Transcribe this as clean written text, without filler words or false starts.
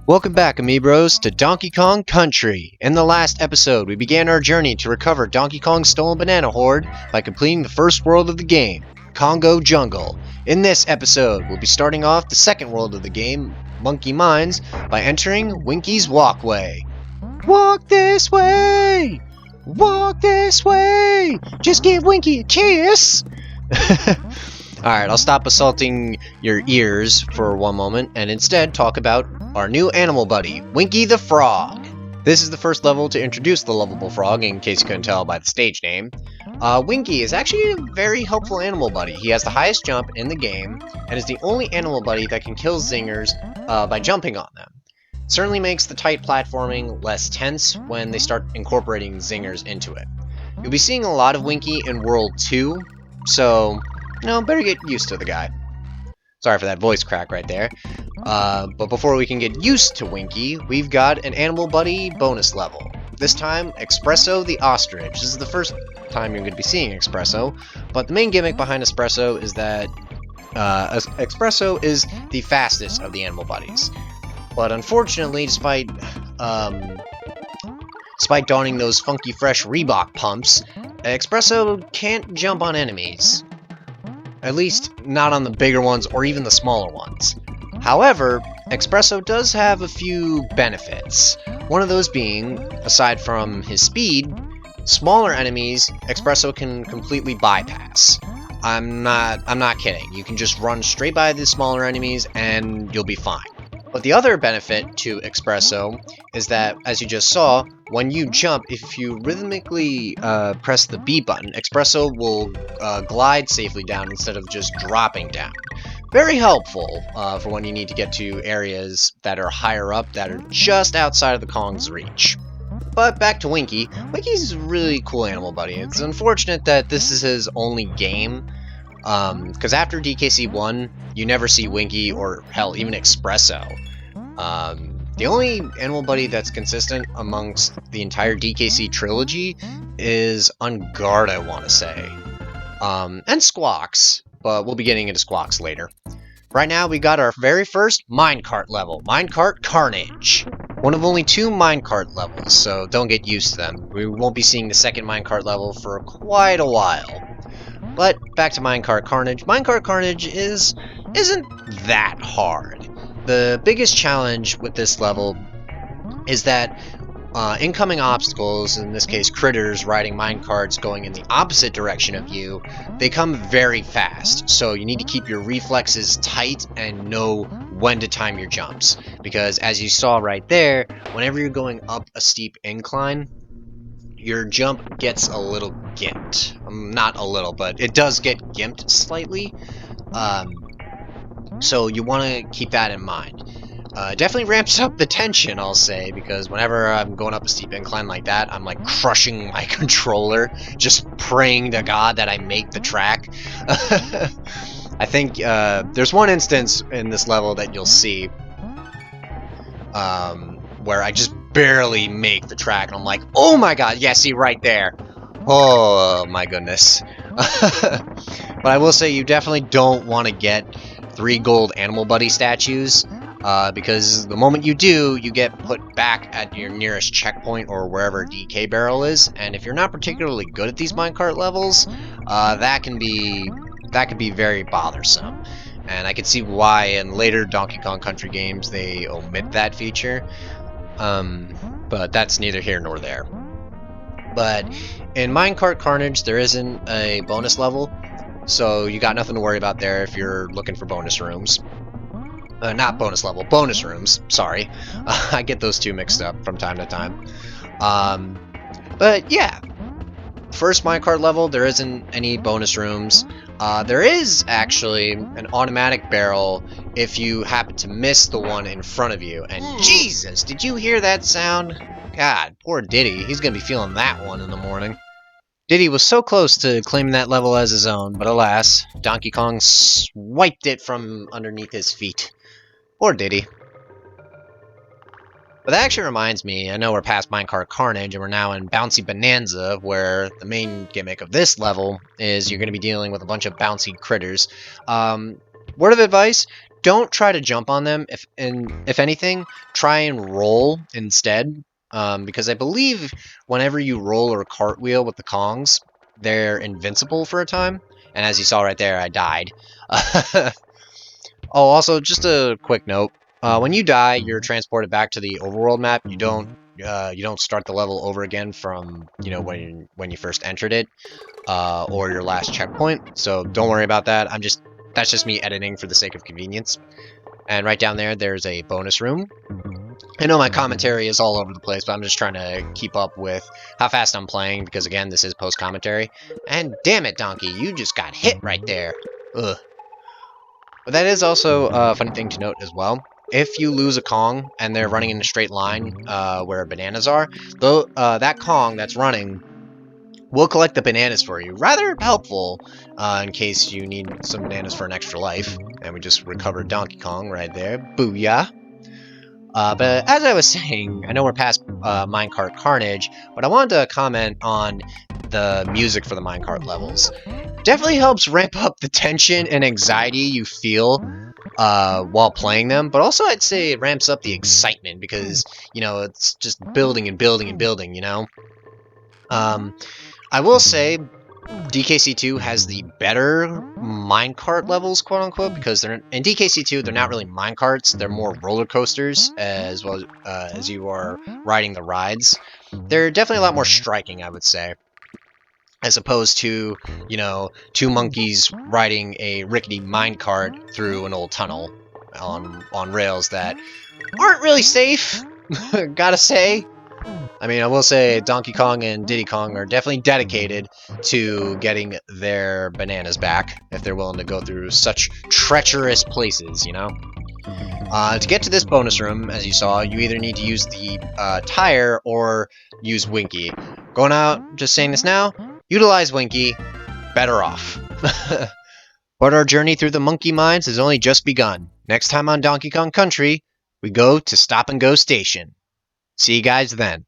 Welcome back, Amiibros, to Donkey Kong Country. In the last episode, we began our journey to recover Donkey Kong's stolen banana hoard by completing the first world of the game, Kongo Jungle. In this episode, we'll be starting off the second world of the game, Monkey Mines, by entering Winky's Walkway. Walk this way! Walk this way! Just give Winky a kiss! Alright, I'll stop assaulting your ears for one moment and instead talk about our new animal buddy, Winky the Frog. This is the first level to introduce the lovable frog, in case you couldn't tell by the stage name. Winky is actually a very helpful animal buddy. He has the highest jump in the game, and is the only animal buddy that can kill zingers by jumping on them. Certainly makes the tight platforming less tense when they start incorporating zingers into it. You'll be seeing a lot of Winky in World 2, so better get used to the guy. Sorry for that voice crack right there. But before we can get used to Winky, we've got an Animal Buddy bonus level. This time, Espresso the ostrich. This is the first time you're going to be seeing Espresso, but the main gimmick behind Espresso is that Espresso is the fastest of the Animal Buddies. But unfortunately, despite donning those funky fresh Reebok pumps, Espresso can't jump on enemies. At least, not on the bigger ones or even the smaller ones. However, Espresso does have a few benefits. One of those being, aside from his speed, smaller enemies Espresso can completely bypass. I'm not kidding. You can just run straight by the smaller enemies and you'll be fine. But the other benefit to Espresso is that, as you just saw, when you jump, if you rhythmically press the B button, Espresso will glide safely down instead of just dropping down. Very helpful for when you need to get to areas that are higher up, that are just outside of the Kong's reach. But back to Winky. Winky's a really cool animal buddy. It's unfortunate that this is his only game, because after DKC 1, you never see Winky or, hell, even Espresso. The only animal buddy that's consistent amongst the entire DKC trilogy is On Guard, I want to say. And Squawks, but we'll be getting into Squawks later. Right now, we got our very first minecart level, Minecart Carnage. One of only 2 minecart levels, so don't get used to them. We won't be seeing the second minecart level for quite a while. But back to Minecart Carnage. Minecart Carnage isn't that hard. The biggest challenge with this level is that incoming obstacles, in this case critters riding minecarts going in the opposite direction of you, they come very fast. So you need to keep your reflexes tight and know when to time your jumps. Because as you saw right there, whenever you're going up a steep incline, your jump gets a little gimped. Not a little, but it does get gimped slightly. So you want to keep that in mind. Definitely ramps up the tension, I'll say, because whenever I'm going up a steep incline like that, I'm like crushing my controller, just praying to God that I make the track. I think there's one instance in this level that you'll see where I just barely make the track, and I'm like, oh my god, yeah, see right there. Oh my goodness. But I will say you definitely don't want to get 3 gold Animal Buddy statues, because the moment you do, you get put back at your nearest checkpoint or wherever DK barrel is, and if you're not particularly good at these minecart levels, that can be very bothersome. And I can see why in later Donkey Kong Country games they omit that feature. But that's neither here nor there. But in Minecart Carnage, there isn't a bonus level, so you got nothing to worry about there if you're looking for bonus rooms. Not bonus level, bonus rooms, sorry. I get those two mixed up from time to time. But yeah, first minecart level, there isn't any bonus rooms. There is actually an automatic barrel if you happen to miss the one in front of you. And Jesus, did you hear that sound? God, poor Diddy. He's gonna be feeling that one in the morning. Diddy was so close to claiming that level as his own, but alas, Donkey Kong swiped it from underneath his feet. Poor Diddy. But that actually reminds me, I know we're past Minecart Carnage and we're now in Bouncy Bonanza, where the main gimmick of this level is you're going to be dealing with a bunch of bouncy critters. Word of advice, don't try to jump on them. If anything, try and roll instead. Because I believe whenever you roll or cartwheel with the Kongs, they're invincible for a time. And as you saw right there, I died. Oh, also, just a quick note. When you die, you're transported back to the overworld map. You don't start the level over again from when you first entered it, or your last checkpoint. So don't worry about that. That's just me editing for the sake of convenience. And right down there, there's a bonus room. I know my commentary is all over the place, but I'm just trying to keep up with how fast I'm playing because again, this is post commentary. And damn it, Donkey, you just got hit right there. Ugh. But that is also a funny thing to note as well. If you lose a Kong and they're running in a straight line where bananas are, though that Kong that's running will collect the bananas for you. Rather helpful in case you need some bananas for an extra life. And we just recovered Donkey Kong right there. Booyah! But as I was saying, I know we're past Minecart Carnage, but I wanted to comment on the music for the minecart levels. Definitely helps ramp up the tension and anxiety you feel while playing them, but also I'd say it ramps up the excitement because, it's just building and building and building, I will say DKC2 has the better minecart levels, quote unquote, because they're in DKC2 they're not really minecarts, they're more roller coasters as well as you are riding the rides. They're definitely a lot more striking, I would say, as opposed to, two monkeys riding a rickety minecart through an old tunnel on rails that aren't really safe, gotta say. I mean, I will say Donkey Kong and Diddy Kong are definitely dedicated to getting their bananas back if they're willing to go through such treacherous places, to get to this bonus room, as you saw, you either need to use the tire or use Winky. Going out, just saying this now, utilize Winky, better off. But our journey through the monkey mines has only just begun. Next time on Donkey Kong Country, we go to Stop and Go Station. See you guys then.